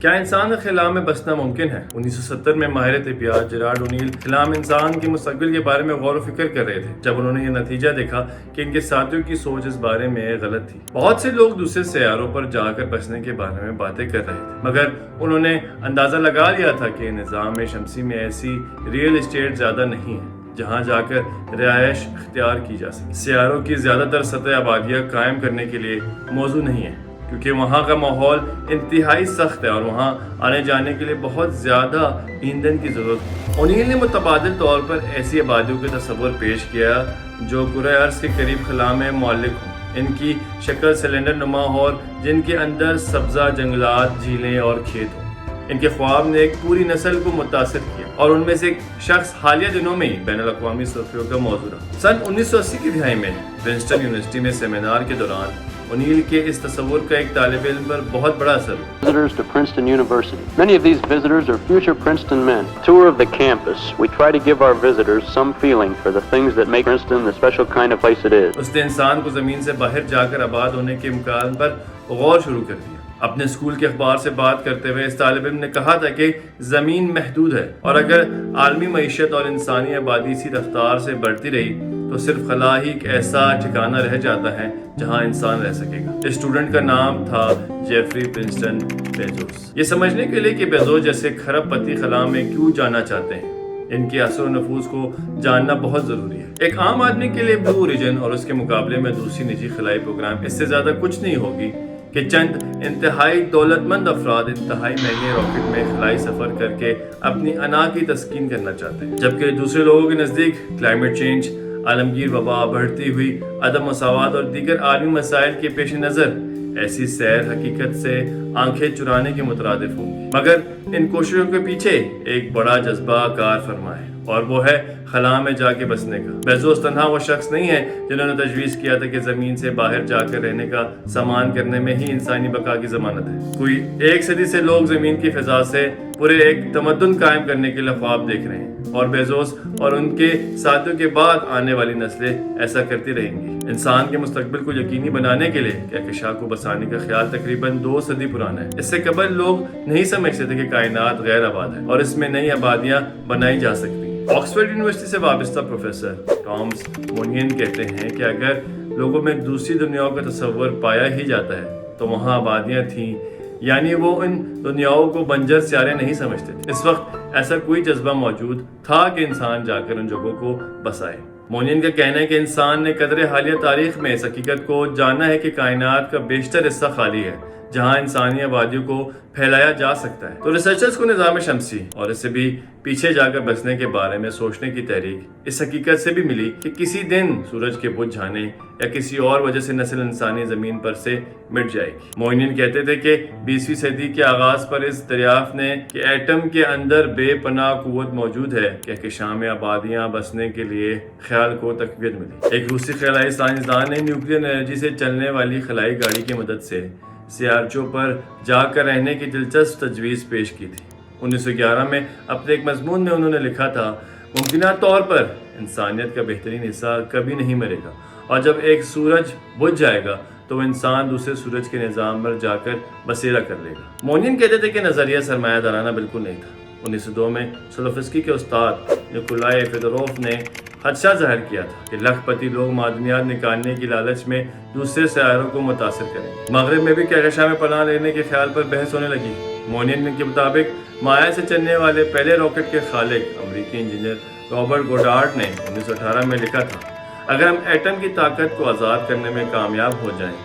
کیا انسان خلا میں بسنا ممکن ہے؟ 1970 میں ماہر طبیعیات جیرارڈ اونیل خلا میں انسان کے مستقبل کے بارے میں غور و فکر کر رہے تھے جب انہوں نے یہ نتیجہ دیکھا کہ ان کے ساتھیوں کی سوچ اس بارے میں غلط تھی۔ بہت سے لوگ دوسرے سیاروں پر جا کر بسنے کے بارے میں باتیں کر رہے تھے، مگر انہوں نے اندازہ لگا لیا تھا کہ نظام شمسی میں ایسی ریئل اسٹیٹ زیادہ نہیں ہے جہاں جا کر رہائش اختیار کی جا سکے۔ سیاروں کی زیادہ تر سطح آبادیاں قائم کرنے کے لیے موزوں نہیں ہے، کیونکہ وہاں کا ماحول انتہائی سخت ہے اور وہاں آنے جانے کے لیے بہت زیادہ ایندھن کی ضرورت ہے۔ اونیل نے متبادل طور پر ایسی آبادیوں کا تصور پیش کیا جو کرۂ ارض کے قریب خلا میں معلق ہوں، ان کی شکل سلنڈر نما ہو اور جن کے اندر سبزہ جنگلات، جھیلیں اور کھیت ہوں۔ ان کے خواب نے ایک پوری نسل کو متاثر کیا اور ان میں سے ایک شخص حالیہ دنوں میں ہی بین الاقوامی سرخیوں کا موضوع رہا۔ سن 1980 کی دہائی میں پرنسٹن یونیورسٹی میں سیمینار کے دوران اونیل کے اس تصور کا ایک طالب علم پر بہت بڑا اثر ہوا۔ Visitors to Princeton University. Many of these visitors are future Princeton men. Tour of the campus. We try to give our visitors some feeling for the things that make Princeton the special kind of place it is. اس نے انسان کو زمین سے باہر جا کر آباد ہونے کے امکان پر غور شروع کر دیا۔ اپنے اسکول کے اخبار سے بات کرتے ہوئے اس طالب علم نے کہا تھا کہ زمین محدود ہے اور اگر عالمی معیشت اور انسانی آبادی اسی رفتار سے بڑھتی رہی تو صرف خلا ہی ایک ایسا ٹھکانہ رہ جاتا ہے جہاں انسان رہ سکے گا۔ اسٹوڈنٹ کا نام تھا جیفری پرنسٹن بیزوس۔ یہ سمجھنے کے لیے کہ بیزوس جیسے کھرب پتی خلا میں کیوں جانا چاہتے ہیں، ان کے اثر و نفوذ کو جاننا بہت ضروری ہے۔ ایک عام آدمی کے لیے بلو اوریجن اور اس کے مقابلے میں دوسری نجی خلائی پروگرام اس سے زیادہ کچھ نہیں ہوگی کہ چند انتہائی دولت مند افراد انتہائی مہنگے راکٹ میں خلائی سفر کر کے اپنی انا کی تسکین کرنا چاہتے ہیں، جبکہ دوسرے لوگوں کے نزدیک کلائمیٹ چینج، عالمگیر وبا، بڑھتی ہوئی عدم مساوات اور دیگر عالمی مسائل کے پیش نظر ایسی سیر حقیقت سے آنکھیں چرانے کے مترادف ہوں گی۔ مگر ان کوششوں کے پیچھے ایک بڑا جذبہ کار فرما ہے اور وہ ہے خلا میں جا کے بسنے کا۔ بیزوس تنہا وہ شخص نہیں ہے جنہوں نے تجویز کیا تھا کہ زمین سے باہر جا کر رہنے کا سامان کرنے میں ہی انسانی بقا کی ضمانت ہے۔ کوئی 1 صدی سے لوگ زمین کی فضا سے پورے ایک تمدن قائم کرنے کے لیے خواب دیکھ رہے ہیں اور بیزوس اور ان کے ساتھیوں کے بعد آنے والی نسلیں ایسا کرتی رہیں گی۔ انسان کے مستقبل کو یقینی بنانے کے لیے کہکشاں کو بسانے کا خیال تقریباً 2 صدی پرانا ہے۔ اس سے قبل لوگ نہیں سمجھتے تھے کہ کائنات غیر آباد ہے اور اس میں نئی آبادیاں بنائی جا سکتی ہیں۔ آکسفورڈ یونیورسٹی سے وابستہ پروفیسر ٹامس مونین کہتے ہیں کہ اگر لوگوں میں دوسری دنیاؤں کا تصور پایا ہی جاتا ہے تو وہاں آبادیاں تھیں، یعنی وہ ان دنیاؤں کو بنجر سیارے نہیں سمجھتے تھے۔ اس وقت ایسا کوئی جذبہ موجود تھا کہ انسان جا کر ان جگہوں کو بسائے۔ مونین کا کہنا ہے کہ انسان نے قدر حالیہ تاریخ میں اس حقیقت کو جانا ہے کہ کائنات کا بیشتر حصہ خالی ہے جہاں انسانی آبادیوں کو پھیلایا جا سکتا ہے۔ تو ریسرچرز کو نظام شمسی اور اس سے بھی پیچھے جا کر بسنے کے بارے میں سوچنے کی تحریک اس حقیقت سے بھی ملی کہ کسی دن سورج کے بجھ جانے یا کسی اور وجہ سے نسل انسانی زمین پر سے مٹ جائے گی۔ مومنین کہتے تھے کہ 20ویں صدی کے آغاز پر اس دریافت نے کہ ایٹم کے اندر بے پناہ قوت موجود ہے کہکشاں میں آبادیاں بسنے کے لیے خیال کو تقویت ملی۔ ایک روسی خلائی سائنسدان نے نیوکلیر انرجی سے چلنے والی خلائی گاڑی کی مدد سے سیارچوں پر جا کر رہنے کی دلچسپ تجویز پیش کی تھی۔ 1911 میں اپنے ایک مضمون میں انہوں نے لکھا تھا، ممکنہ طور پر انسانیت کا بہترین حصہ کبھی نہیں مرے گا اور جب ایک سورج بجھ جائے گا تو وہ انسان دوسرے سورج کے نظام پر جا کر بسیرا کر لے گا۔ مونین کہتے تھے کہ نظریہ سرمایہ دارانہ بالکل نہیں تھا۔ 1902 میں سولوفسکی کے استاد نکولائے فیدوروف نے خدشہ ظاہر کیا تھا کہ لاکھ پتی لوگ معدنیات نکالنے کی لالچ میں دوسرے سیاروں کو متاثر کریں۔ مغرب میں بھی کہکشاں میں پناہ لینے کے خیال پر بحث ہونے لگی۔ مونین کے مطابق مایا سے چلنے والے پہلے راکٹ کے خالق امریکی انجینئر رابرٹ گوڈارڈ نے 1918 میں لکھا تھا، اگر ہم ایٹم کی طاقت کو آزاد کرنے میں کامیاب ہو جائیں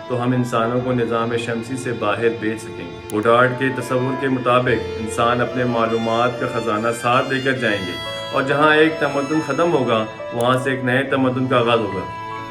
تو ہم انسانوں کو نظام شمسی سے باہر بھیج سکیں گے۔ گوڈارڈ کے تصور کے مطابق انسان اپنے معلومات کا خزانہ ساتھ لے کر جائیں گے اور جہاں ایک تمدن ختم ہوگا وہاں سے ایک نئے تمدن کا آغاز ہوگا۔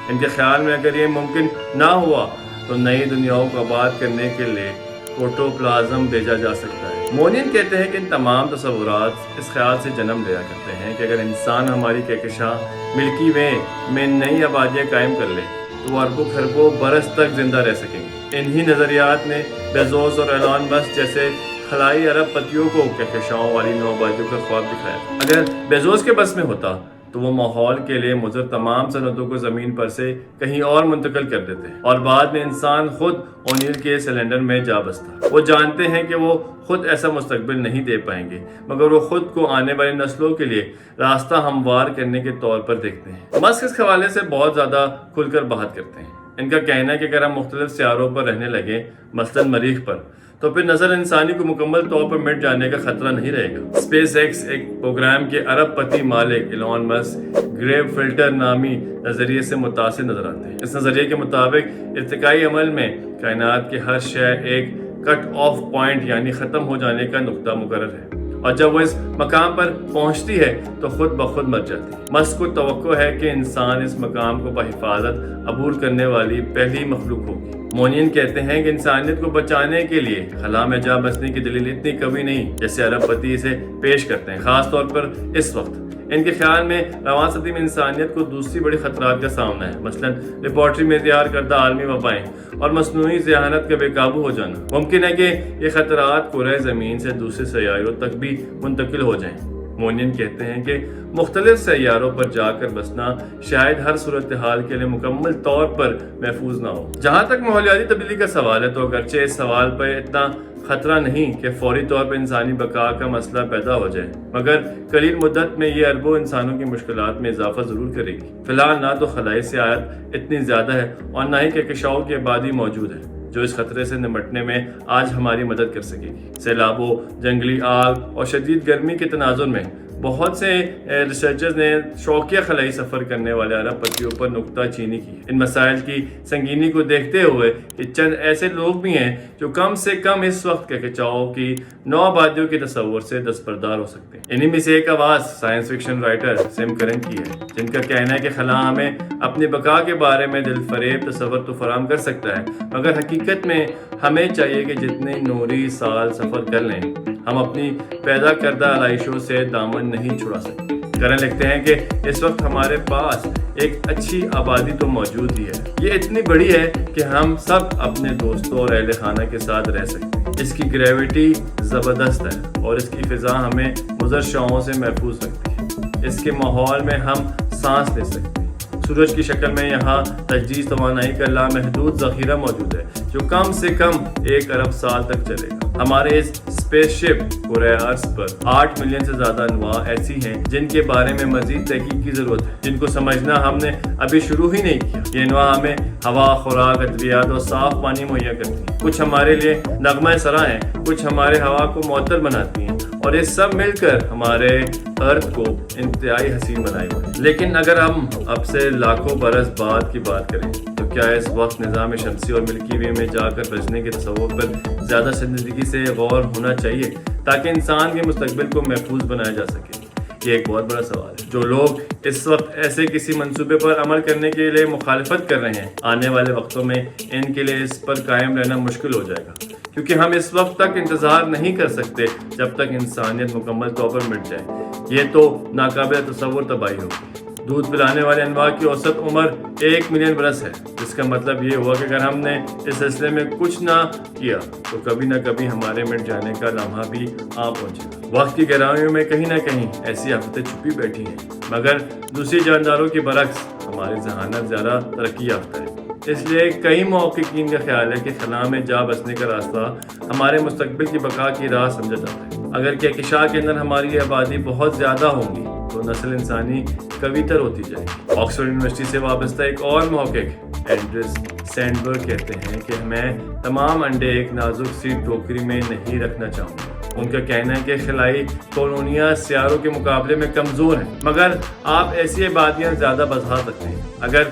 ان کے خیال میں اگر یہ ممکن نہ ہوا تو نئی دنیاؤں کو آباد کرنے کے لیے پروٹوپلازم بھیجا جا سکتا ہے۔ مونین کہتے ہیں کہ ان تمام تصورات اس خیال سے جنم لیا کرتے ہیں کہ اگر انسان ہماری کہکشاں ملکی وے میں نئی آبادیاں قائم کر لے تو وہ اربوں خربوں برس تک زندہ رہ سکیں گے۔ انہی نظریات نے بیزوس اور ایلان مسک جیسے خلائی ارب پتیوں کو کہکشاؤں والی نو آبادیوں کا خواب دکھایا۔ اگر بیزوس کے بس میں ہوتا تو وہ ماحول کے لیے مضر تمام صنعتوں کو زمین پر سے کہیں اور منتقل کر دیتے ہیں اور بعد میں انسان خود اونیل کے سلنڈر میں جا بستا۔ وہ جانتے ہیں کہ وہ خود ایسا مستقبل نہیں دے پائیں گے، مگر وہ خود کو آنے والی نسلوں کے لیے راستہ ہموار کرنے کے طور پر دیکھتے ہیں۔ مسک اس حوالے سے بہت زیادہ کھل کر بات کرتے ہیں۔ ان کا کہنا ہے کہ اگر ہم مختلف سیاروں پر رہنے لگے، مثلاً مریخ پر، تو پھر نسل انسانی کو مکمل طور پر مٹ جانے کا خطرہ نہیں رہے گا۔ اسپیس ایکس ایک پروگرام کے ارب پتی مالک ایلون مسک گریو فلٹر نامی نظریے سے متاثر نظر آتے ہیں۔ اس نظریے کے مطابق ارتقائی عمل میں کائنات کے ہر شے ایک کٹ آف پوائنٹ یعنی ختم ہو جانے کا نقطہ مقرر ہے، اور جب وہ اس مقام پر پہنچتی ہے تو خود بخود مر جاتی ہے۔ مسک کو توقع ہے کہ انسان اس مقام کو بحفاظت عبور کرنے والی پہلی مخلوق ہوگی۔ مونین کہتے ہیں کہ انسانیت کو بچانے کے لیے خلا میں جا بسنے کی دلیل اتنی قوی نہیں جیسے ارب پتی اسے پیش کرتے ہیں، خاص طور پر اس وقت۔ ان کے خیال میں رواں صدی میں انسانیت کو دوسری بڑی خطرات کا سامنا ہے، مثلاً لیبارٹری میں تیار کردہ عالمی وبائیں اور مصنوعی ذہانت کا بے قابو ہو جانا۔ ممکن ہے کہ یہ خطرات کرۂ زمین سے دوسرے سیاروں تک بھی منتقل ہو جائیں۔ مونین کہتے ہیں کہ مختلف سیاروں پر جا کر بسنا شاید ہر صورتحال کے لیے مکمل طور پر محفوظ نہ ہو۔ جہاں تک ماحولیاتی تبدیلی کا سوال ہے تو اگرچہ اس سوال پر اتنا خطرہ نہیں کہ فوری طور پر انسانی بقا کا مسئلہ پیدا ہو جائے، مگر قلیل مدت میں یہ اربوں انسانوں کی مشکلات میں اضافہ ضرور کرے گی۔ فی الحال نہ تو خلائی سیاحت اتنی زیادہ ہے اور نہ ہی کہکشاؤں کی آبادی موجود ہے جو اس خطرے سے نمٹنے میں آج ہماری مدد کر سکے گی۔ سیلابوں، جنگلی آگ اور شدید گرمی کے تناظر میں بہت سے ریسرچرز نے شوقیہ خلائی سفر کرنے والے ارب پتیوں پر نکتہ چینی کی۔ ان مسائل کی سنگینی کو دیکھتے ہوئے کہ چند ایسے لوگ بھی ہیں جو کم سے کم اس وقت کہکشاؤں کی نو آبادیوں کے تصور سے دستبردار ہو سکتے ہیں۔ انہی میں سے ایک آواز سائنس فکشن رائٹر سیم کرن کی ہے، جن کا کہنا ہے کہ خلا ہمیں اپنی بقا کے بارے میں دل فریب تصور تو فراہم کر سکتا ہے، مگر حقیقت میں ہمیں چاہیے کہ جتنے نوری سال سفر کر لیں، ہم اپنی پیدا کردہ علائشوں سے دامن نہیں چھڑا سکتے۔ کرن لکھتے ہیں کہ اس وقت ہمارے پاس ایک اچھی آبادی تو موجود ہی ہے، یہ اتنی بڑی ہے کہ ہم سب اپنے دوستوں اور اہل خانہ کے ساتھ رہ سکتے ہیں۔ اس کی گریوٹی زبردست ہے اور اس کی فضا ہمیں مضر شعاعوں سے محفوظ رکھتی ہے۔ اس کے ماحول میں ہم سانس لے سکتے ہیں۔ سورج کی شکل میں یہاں تجدید توانائی کا لامحدود ذخیرہ موجود ہے جو کم سے کم 1 ارب سال تک چلے گا۔ ہمارے اس اسپیس شپ کرۂ ارض پر 8 ملین سے زیادہ انواع ایسی ہیں جن کے بارے میں مزید تحقیق کی ضرورت ہے، جن کو سمجھنا ہم نے ابھی شروع ہی نہیں کیا۔ یہ انواع ہمیں ہوا، خوراک، ادویات اور صاف پانی مہیا کرتی ہیں۔ کچھ ہمارے لیے نغمہ سرا ہیں، کچھ ہمارے ہوا کو معطر بناتی ہیں، اور یہ سب مل کر ہمارے ارتھ کو انتہائی حسین بنائے ہوئے۔ لیکن اگر ہم اب سے لاکھوں برس بعد کی بات کریں تو کیا اس وقت نظام شمسی اور ملکی وے میں جا کر بچنے کے تصور پر زیادہ سنجیدگی سے غور ہونا چاہیے تاکہ انسان کے مستقبل کو محفوظ بنایا جا سکے؟ یہ ایک بہت بڑا سوال ہے۔ جو لوگ اس وقت ایسے کسی منصوبے پر عمل کرنے کے لیے مخالفت کر رہے ہیں، آنے والے وقتوں میں ان کے لیے اس پر قائم رہنا مشکل ہو جائے گا، کیونکہ ہم اس وقت تک انتظار نہیں کر سکتے جب تک انسانیت مکمل طور پر مٹ جائے۔ یہ تو ناقابل تصور تباہی ہوگی۔ دودھ پلانے والے انواع کی اوسط عمر 1 ملین برس ہے، جس کا مطلب یہ ہوا کہ اگر ہم نے اس سلسلے میں کچھ نہ کیا تو کبھی نہ کبھی ہمارے مٹ جانے کا لمحہ بھی آ پہنچے گا۔ وقت کی گہرائیوں میں کہیں نہ کہیں ایسی آفتیں چھپی بیٹھی ہیں، مگر دوسری جانداروں کے برعکس ہماری ذہانت زیادہ ترقی یافتہ ہے۔ اس لیے کئی محققین کا خیال ہے کہ خلا میں جا بسنے کا راستہ ہمارے مستقبل کی بقا کی راہ سمجھا جاتا ہے۔ اگر کہکشاں کے اندر ہماری آبادی بہت زیادہ ہوگی تو نسل انسانی قوی تر ہوتی جائے گی۔ آکسفورڈ یونیورسٹی سے وابستہ ایک اور محقق اینڈریس سینڈبرگ کہتے ہیں کہ میں تمام انڈے ایک نازک سی ٹوکری میں نہیں رکھنا چاہوں گا۔ ان کا کہنا ہے کہ خلائی کالونیاں سیاروں کے مقابلے میں کمزور ہیں، مگر آپ ایسی آبادیاں زیادہ بسا سکتے ہیں۔ اگر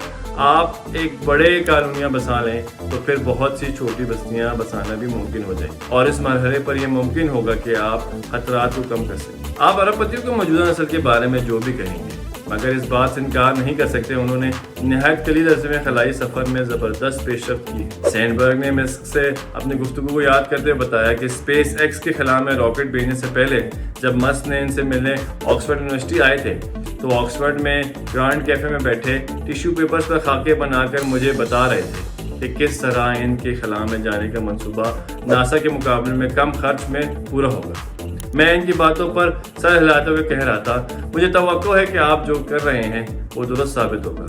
آپ ایک بڑے کالونیاں بسا لیں تو پھر بہت سی چھوٹی بستیاں بسانا بھی ممکن ہو جائے، اور اس مرحلے پر یہ ممکن ہوگا کہ آپ خطرات کو کم کر سکیں۔ آپ ارب پتیوں کی موجودہ نسل کے بارے میں جو بھی کہیں گے، مگر اس بات سے انکار نہیں کر سکتے انہوں نے نہایت قلیل عرصے میں خلائی سفر میں زبردست پیش رفت کی۔ سینڈبرگ نے مسک سے اپنی گفتگو کو یاد کرتے ہوئے بتایا کہ اسپیس ایکس کے خلا میں راکٹ بھیجنے سے پہلے جب مسک نے ان سے ملنے آکسفورڈ یونیورسٹی آئے تھے تو آکسفورڈ میں گرانڈ کیفے میں بیٹھے ٹیشو پیپرز پر خاکے بنا کر مجھے بتا رہے تھے کہ کس طرح ان کے خلا میں جانے کا منصوبہ ناسا کے مقابلے میں کم خرچ میں پورا ہوگا۔ میں ان کی باتوں پر سر ہلاتے ہوئے کہہ رہا تھا مجھے توقع ہے کہ آپ جو کر رہے ہیں وہ درست ثابت ہوگا.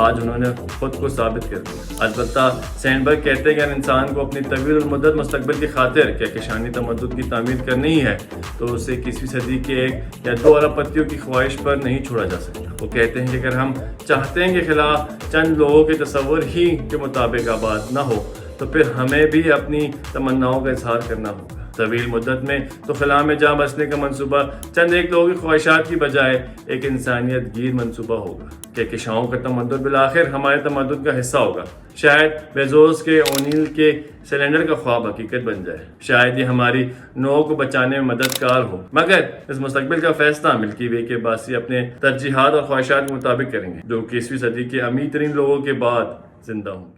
آج انہوں نے خود کو ثابت کر دیا. البتہ سینڈبرگ کہتے ہیں کہ اگر انسان کو اپنی طویل المدت مستقبل کی خاطر کہکشانی تمدد کی تعمیر کرنی ہی ہے تو اسے 21ویں صدی کے 1 یا 2 ارب پتیوں کی خواہش پر نہیں چھوڑا جا سکتا. وہ کہتے ہیں کہ اگر ہم چاہتے ہیں کہ خلا چند لوگوں کے تصور ہی کے مطابق آباد نہ ہو تو پھر ہمیں بھی اپنی تمناؤں کا اظہار کرنا ہوگا. طویل مدت میں تو خلا میں جہاں بسنے کا منصوبہ چند ایک لوگوں کی خواہشات کی بجائے ایک انسانیت گیر منصوبہ ہوگا. کہکشاؤں کا تمدد بالآخر ہمارے تمدد کا حصہ ہوگا. شاید بیزوس کے اونیل کے سلنڈر کا خواب حقیقت بن جائے. شاید یہ ہماری نوع کو بچانے میں مددگار ہو. مگر اس مستقبل کا فیصلہ ملکی وے کے باسی اپنے ترجیحات اور خواہشات کے مطابق کریں گے جو 21ویں صدی کے امیر ترین لوگوں کے بعد زندہ ہوں.